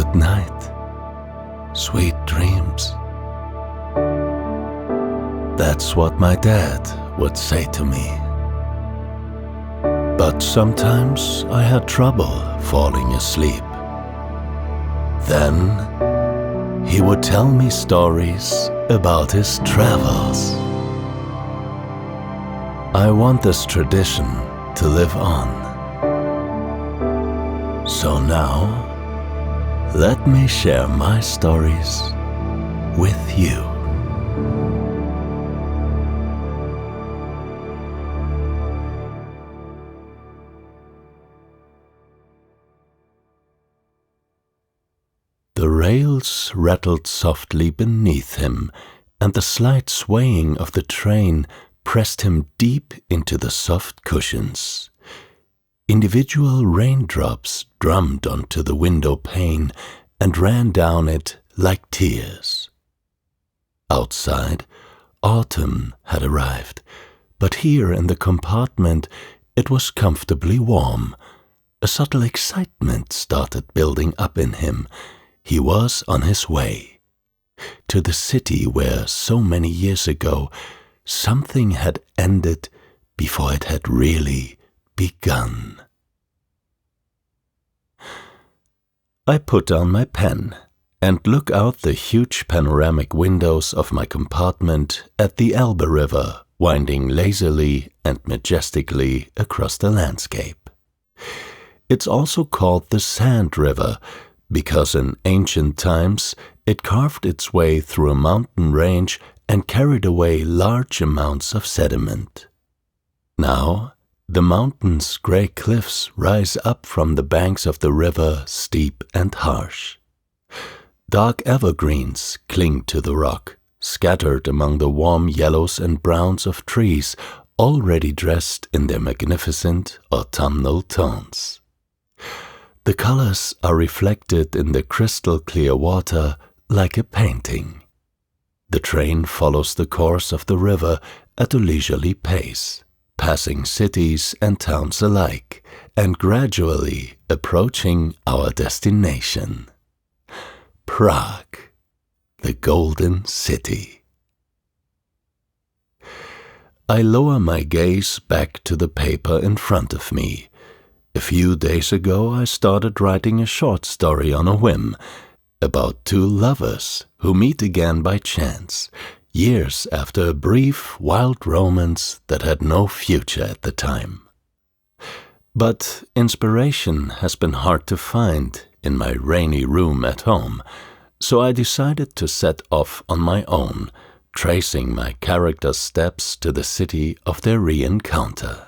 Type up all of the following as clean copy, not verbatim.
Good night. Sweet dreams. That's what my dad would say to me. But sometimes I had trouble falling asleep. Then he would tell me stories about his travels. I want this tradition to live on. So now, let me share my stories with you. The rails rattled softly beneath him, and the slight swaying of the train pressed him deep into the soft cushions. Individual raindrops drummed onto the window pane and ran down it like tears. Outside, autumn had arrived, but here in the compartment it was comfortably warm. A subtle excitement started building up in him. He was on his way to the city where so many years ago something had ended before it had really begun. I put down my pen and look out the huge panoramic windows of my compartment at the Elbe River winding lazily and majestically across the landscape. It's also called the Sand River because in ancient times it carved its way through a mountain range and carried away large amounts of sediment. Now, the mountain's grey cliffs rise up from the banks of the river steep and harsh. Dark evergreens cling to the rock, scattered among the warm yellows and browns of trees already dressed in their magnificent autumnal tones. The colors are reflected in the crystal clear water like a painting. The train follows the course of the river at a leisurely pace, passing cities and towns alike, and gradually approaching our destination. Prague, the Golden City. I lower my gaze back to the paper in front of me. A few days ago I started writing a short story on a whim, about two lovers who meet again by chance, years after a brief, wild romance that had no future at the time. But inspiration has been hard to find in my rainy room at home, so I decided to set off on my own, tracing my characters' steps to the city of their re-encounter.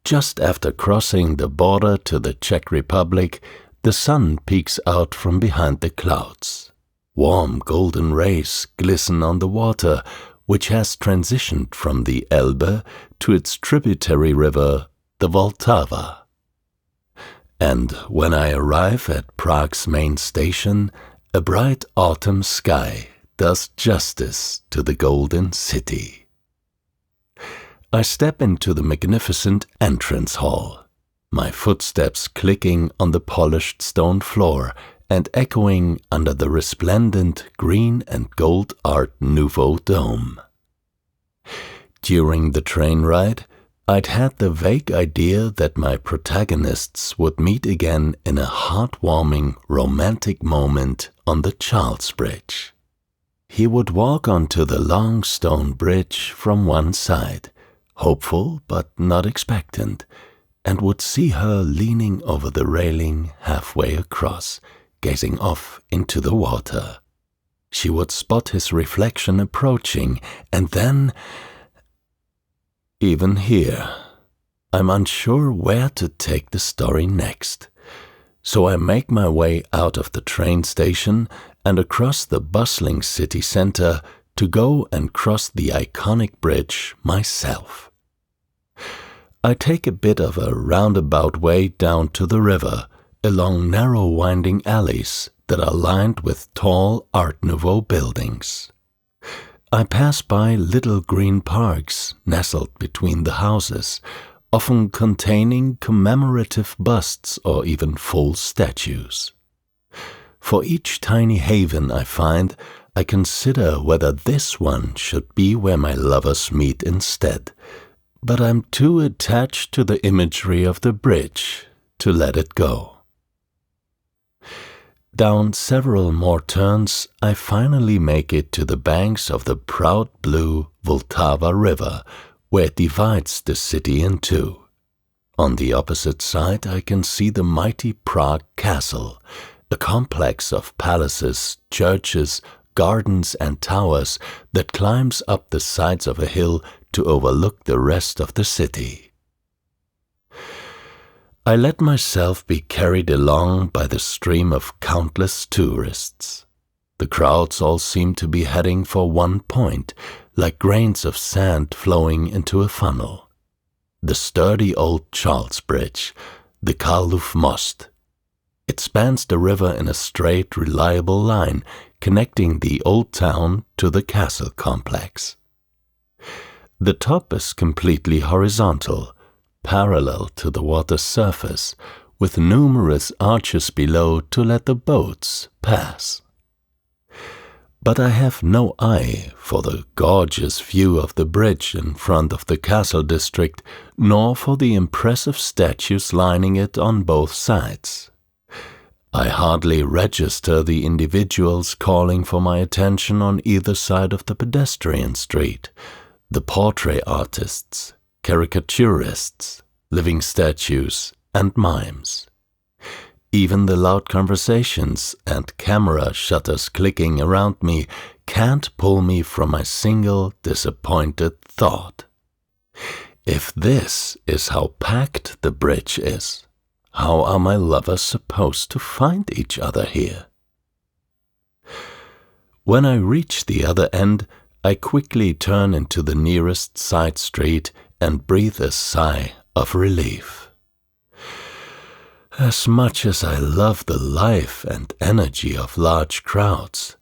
Just after crossing the border to the Czech Republic, the sun peeks out from behind the clouds. Warm golden rays glisten on the water, which has transitioned from the Elbe to its tributary river, the Vltava. And when I arrive at Prague's main station, a bright autumn sky does justice to the Golden City. I step into the magnificent entrance hall, my footsteps clicking on the polished stone floor and echoing under the resplendent green and gold Art Nouveau dome. During the train ride, I'd had the vague idea that my protagonists would meet again in a heartwarming, romantic moment on the Charles Bridge. He would walk onto the long stone bridge from one side, hopeful but not expectant, and would see her leaning over the railing halfway across, gazing off into the water. She would spot his reflection approaching, and then... Even here, I'm unsure where to take the story next, so I make my way out of the train station and across the bustling city center to go and cross the iconic bridge myself. I take a bit of a roundabout way down to the river, along narrow winding alleys that are lined with tall Art Nouveau buildings. I pass by little green parks nestled between the houses, often containing commemorative busts or even full statues. For each tiny haven I find, I consider whether this one should be where my lovers meet instead, but I'm too attached to the imagery of the bridge to let it go. Down several more turns, I finally make it to the banks of the proud blue Vltava River, where it divides the city in two. On the opposite side, I can see the mighty Prague Castle, a complex of palaces, churches, gardens, and towers that climbs up the sides of a hill to overlook the rest of the city. I let myself be carried along by the stream of countless tourists. The crowds all seem to be heading for one point, like grains of sand flowing into a funnel. The sturdy old Charles Bridge, the Karlov Most. It spans the river in a straight, reliable line, connecting the old town to the castle complex. The top is completely horizontal, parallel to the water's surface, with numerous arches below to let the boats pass. But I have no eye for the gorgeous view of the bridge in front of the castle district, nor for the impressive statues lining it on both sides. I hardly register the individuals calling for my attention on either side of the pedestrian street, the portrait artists, caricaturists, living statues, and mimes. Even the loud conversations and camera shutters clicking around me can't pull me from my single disappointed thought. If this is how packed the bridge is, how are my lovers supposed to find each other here? When I reach the other end, I quickly turn into the nearest side street and breathe a sigh of relief. As much as I love the life and energy of large crowds,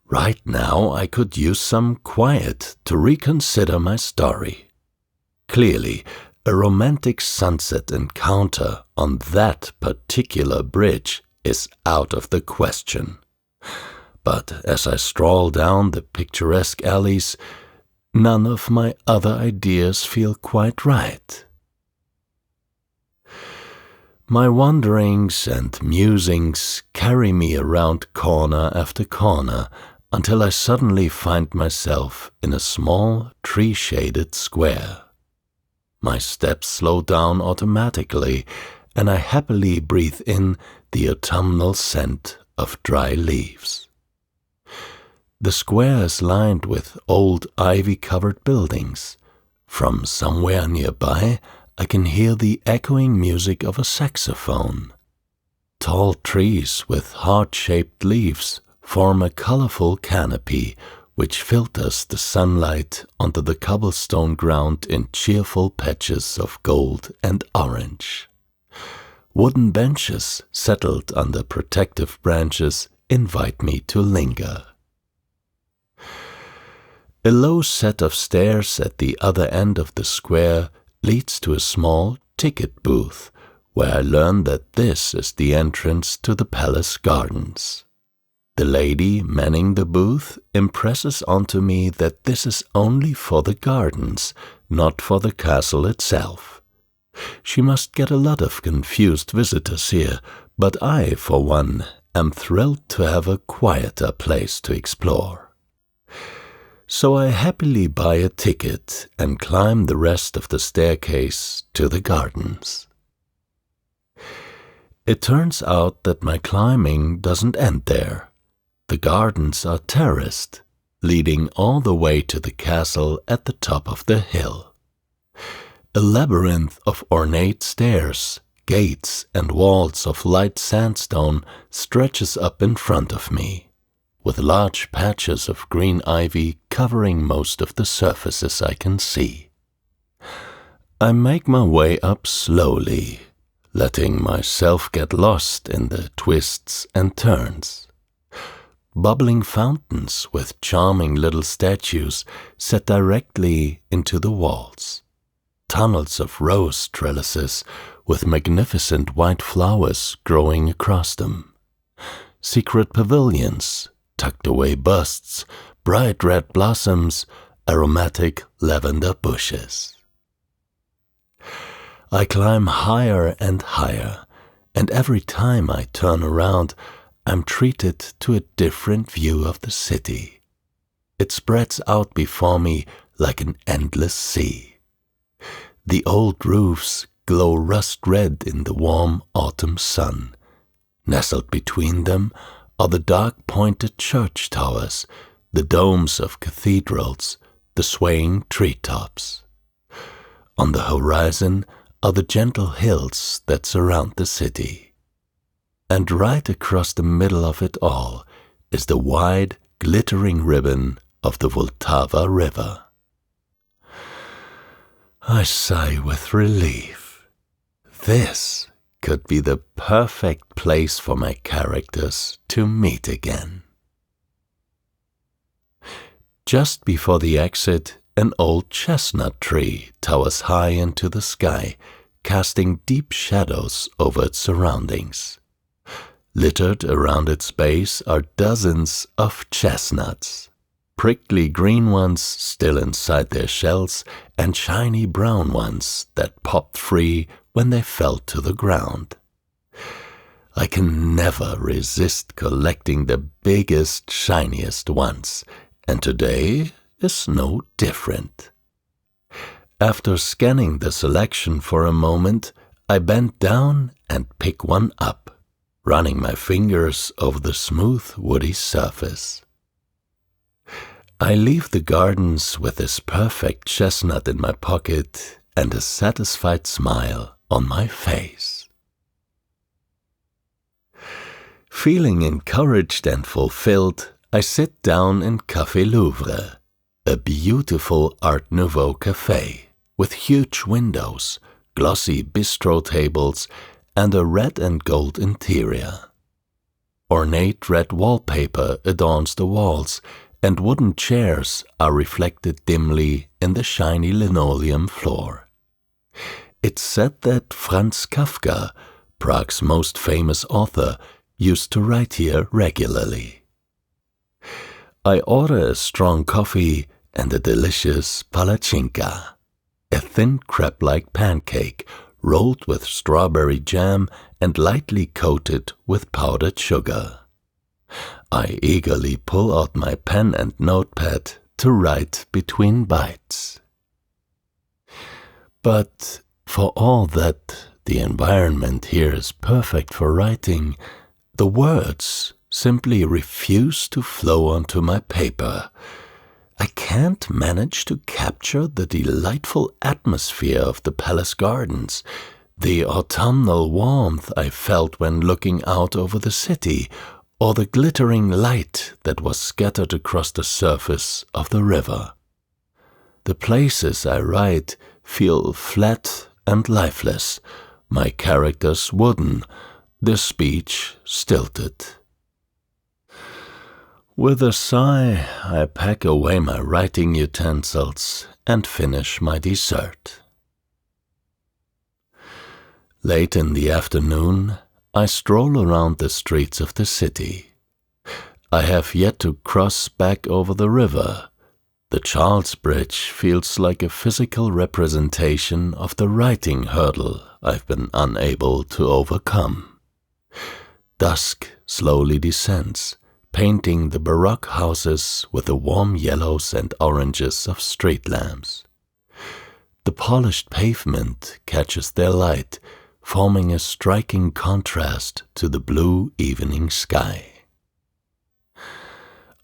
right now I could use some quiet to reconsider my story. Clearly, a romantic sunset encounter on that particular bridge is out of the question. But as I stroll down the picturesque alleys, none of my other ideas feel quite right. My wanderings and musings carry me around corner after corner until I suddenly find myself in a small tree-shaded square. My steps slow down automatically, and I happily breathe in the autumnal scent of dry leaves. The square is lined with old ivy-covered buildings. From somewhere nearby, I can hear the echoing music of a saxophone. Tall trees with heart-shaped leaves form a colorful canopy which filters the sunlight onto the cobblestone ground in cheerful patches of gold and orange. Wooden benches settled under protective branches invite me to linger. A low set of stairs at the other end of the square leads to a small ticket booth, where I learn that this is the entrance to the palace gardens. The lady manning the booth impresses onto me that this is only for the gardens, not for the castle itself. She must get a lot of confused visitors here, but I, for one, am thrilled to have a quieter place to explore. So I happily buy a ticket and climb the rest of the staircase to the gardens. It turns out that my climbing doesn't end there. The gardens are terraced, leading all the way to the castle at the top of the hill. A labyrinth of ornate stairs, gates, and walls of light sandstone stretches up in front of me, with large patches of green ivy covering most of the surfaces I can see. I make my way up slowly, letting myself get lost in the twists and turns. Bubbling fountains with charming little statues set directly into the walls. Tunnels of rose trellises with magnificent white flowers growing across them. secret pavilions, tucked away busts, bright red blossoms, aromatic lavender bushes. I climb higher and higher, and every time I turn around, I'm treated to a different view of the city. It spreads out before me like an endless sea. The old roofs glow rust-red in the warm autumn sun. Nestled between them are the dark-pointed church towers, the domes of cathedrals, the swaying treetops. On the horizon are the gentle hills that surround the city. And right across the middle of it all is the wide, glittering ribbon of the Vltava River. I sigh with relief. This could be the perfect place for my characters to meet again. Just before the exit, an old chestnut tree towers high into the sky, casting deep shadows over its surroundings. Littered around its base are dozens of chestnuts, prickly green ones still inside their shells and shiny brown ones that popped free when they fell to the ground. I can never resist collecting the biggest, shiniest ones, and today is no different. After scanning the selection for a moment, I bend down and pick one up, running my fingers over the smooth, woody surface. I leave the gardens with this perfect chestnut in my pocket and a satisfied smile on my face. Feeling encouraged and fulfilled, I sit down in Café Louvre, a beautiful Art Nouveau cafe with huge windows, glossy bistro tables, and a red and gold interior. Ornate red wallpaper adorns the walls, and wooden chairs are reflected dimly in the shiny linoleum floor. It's said that Franz Kafka, Prague's most famous author, used to write here regularly. I order a strong coffee and a delicious palachinka, a thin crepe-like pancake rolled with strawberry jam and lightly coated with powdered sugar. I eagerly pull out my pen and notepad to write between bites. But for all that the environment here is perfect for writing, the words simply refuse to flow onto my paper. I can't manage to capture the delightful atmosphere of the palace gardens, the autumnal warmth I felt when looking out over the city, or the glittering light that was scattered across the surface of the river. The places I write feel flat and lifeless, my characters wooden, the speech stilted. With a sigh, I pack away my writing utensils and finish my dessert. Late in the afternoon, I stroll around the streets of the city. I have yet to cross back over the river. The Charles Bridge feels like a physical representation of the writing hurdle I've been unable to overcome. Dusk slowly descends, painting the baroque houses with the warm yellows and oranges of street lamps. The polished pavement catches their light, forming a striking contrast to the blue evening sky.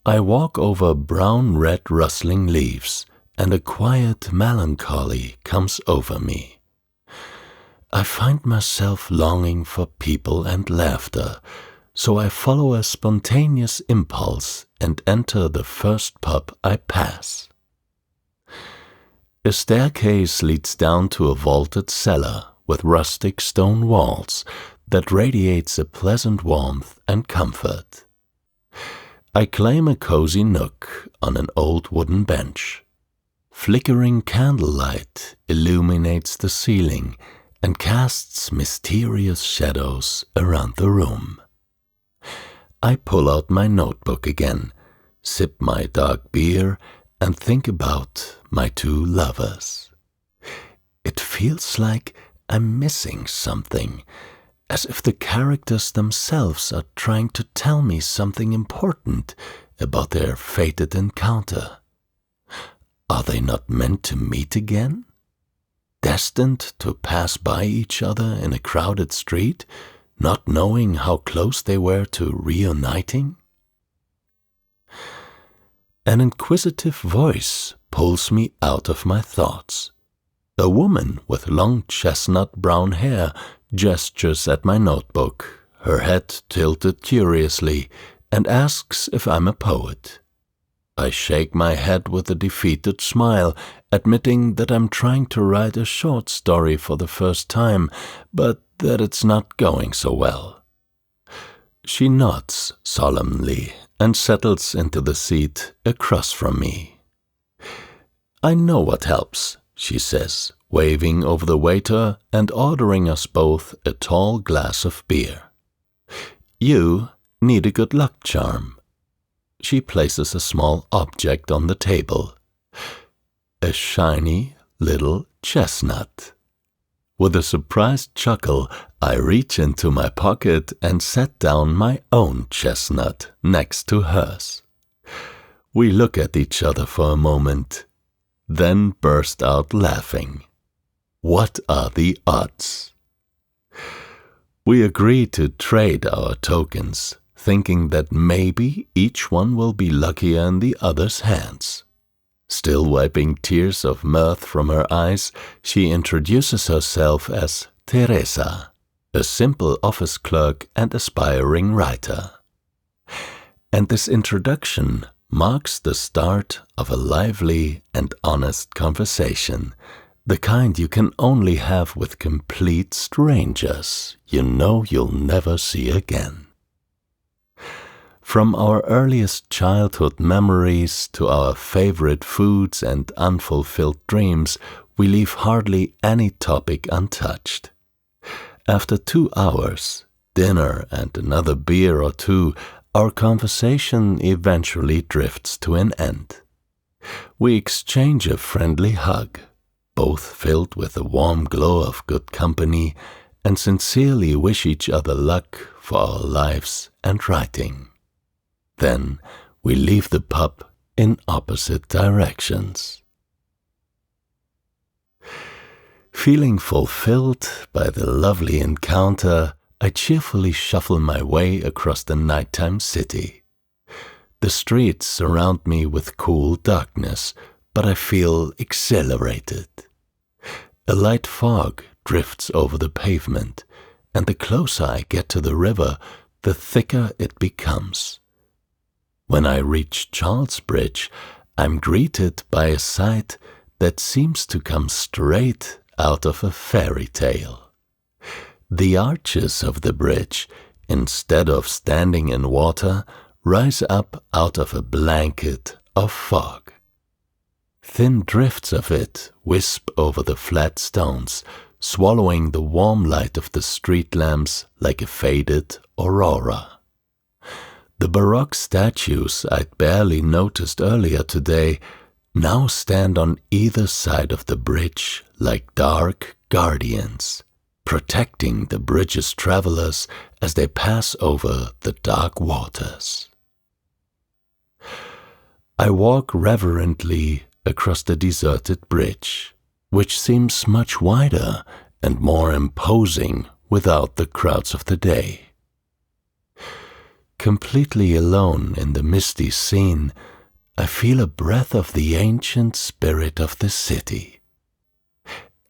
I walk over brown-red rustling leaves, and a quiet melancholy comes over me. I find myself longing for people and laughter, so I follow a spontaneous impulse and enter the first pub I pass. A staircase leads down to a vaulted cellar with rustic stone walls that radiates a pleasant warmth and comfort. I claim a cozy nook on an old wooden bench. Flickering candlelight illuminates the ceiling and casts mysterious shadows around the room. I pull out my notebook again, sip my dark beer, and think about my two lovers. It feels like I'm missing something, as if the characters themselves are trying to tell me something important about their fated encounter. Are they not meant to meet again? Destined to pass by each other in a crowded street, not knowing how close they were to reuniting? An inquisitive voice pulls me out of my thoughts. A woman with long chestnut brown hair gestures at my notebook, her head tilted curiously, and asks if I'm a poet. I shake my head with a defeated smile, admitting that I'm trying to write a short story for the first time, but that it's not going so well. She nods solemnly and settles into the seat across from me. "I know what helps," she says, waving over the waiter and ordering us both a tall glass of beer. "You need a good luck charm." She places a small object on the table. A shiny little chestnut. With a surprised chuckle, I reach into my pocket and set down my own chestnut next to hers. We look at each other for a moment, then burst out laughing. What are the odds? We agree to trade our tokens, thinking that maybe each one will be luckier in the other's hands. Still wiping tears of mirth from her eyes, she introduces herself as Teresa, a simple office clerk and aspiring writer. And this introduction marks the start of a lively and honest conversation, the kind you can only have with complete strangers you know you'll never see again. From our earliest childhood memories to our favorite foods and unfulfilled dreams, we leave hardly any topic untouched. After 2 hours, dinner and another beer or two, our conversation eventually drifts to an end. We exchange a friendly hug, both filled with a warm glow of good company, and sincerely wish each other luck for our lives and writing. Then we leave the pub in opposite directions. Feeling fulfilled by the lovely encounter, I cheerfully shuffle my way across the nighttime city. The streets surround me with cool darkness, but I feel exhilarated. A light fog drifts over the pavement, and the closer I get to the river, the thicker it becomes. When I reach Charles Bridge, I'm greeted by a sight that seems to come straight out of a fairy tale. The arches of the bridge, instead of standing in water, rise up out of a blanket of fog. Thin drifts of it wisp over the flat stones, swallowing the warm light of the street lamps like a faded aurora. The Baroque statues I'd barely noticed earlier today now stand on either side of the bridge like dark guardians, protecting the bridge's travelers as they pass over the dark waters. I walk reverently across the deserted bridge, which seems much wider and more imposing without the crowds of the day. Completely alone in the misty scene, I feel a breath of the ancient spirit of the city.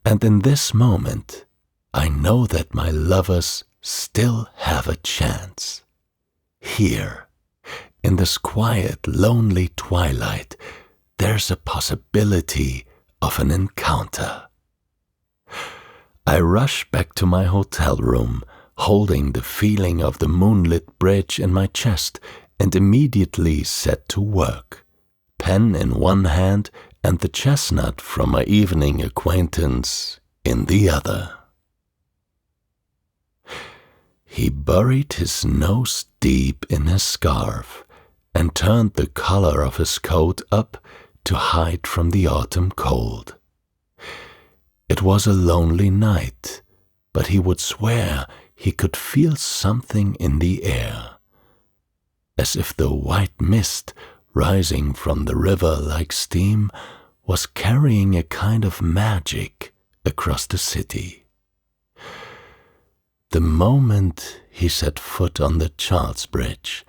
And in this moment, I know that my lovers still have a chance. Here, in this quiet, lonely twilight, there's a possibility of an encounter. I rush back to my hotel room, holding the feeling of the moonlit bridge in my chest, and immediately set to work, pen in one hand and the chestnut from my evening acquaintance in the other. He buried his nose deep in his scarf and turned the collar of his coat up to hide from the autumn cold. It was a lonely night, but he would swear he could feel something in the air, as if the white mist rising from the river like steam was carrying a kind of magic across the city. The moment he set foot on the Charles Bridge,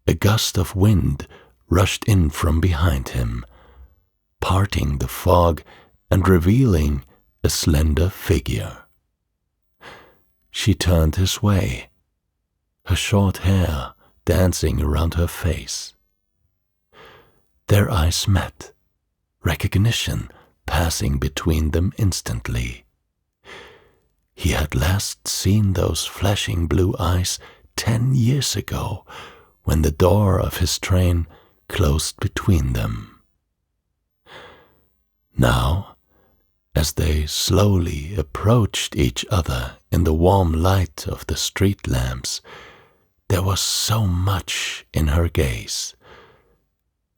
a gust of wind rushed in from behind him, parting the fog and revealing a slender figure. She turned his way, her short hair dancing around her face. Their eyes met, recognition passing between them instantly. He had last seen those flashing blue eyes 10 years ago, when the door of his train closed between them. Now, as they slowly approached each other in the warm light of the street lamps, there was so much in her gaze: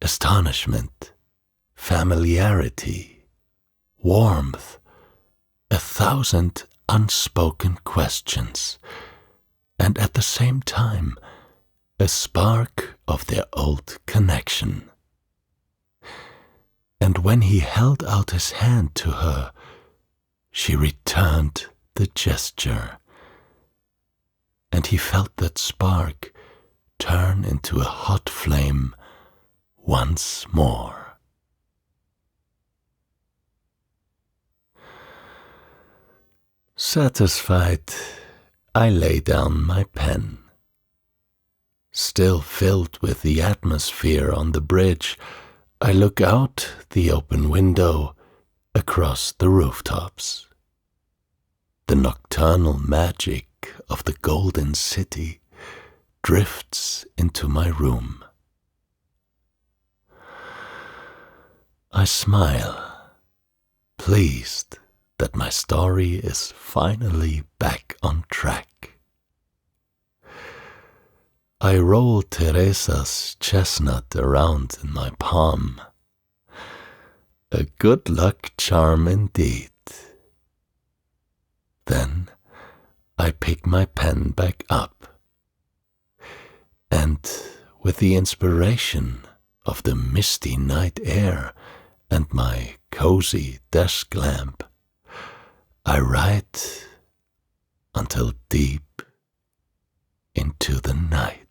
astonishment, familiarity, warmth, 1,000 unspoken questions, and at the same time a spark of their old connection. And when he held out his hand to her, she returned the gesture, and he felt that spark turn into a hot flame once more. Satisfied, I lay down my pen. Still filled with the atmosphere on the bridge, I look out the open window across the rooftops. The nocturnal magic of the golden city drifts into my room. I smile, pleased that my story is finally back on track. I roll Teresa's chestnut around in my palm. A good luck charm indeed. Then I pick my pen back up, and with the inspiration of the misty night air and my cozy desk lamp, I write until deep into the night.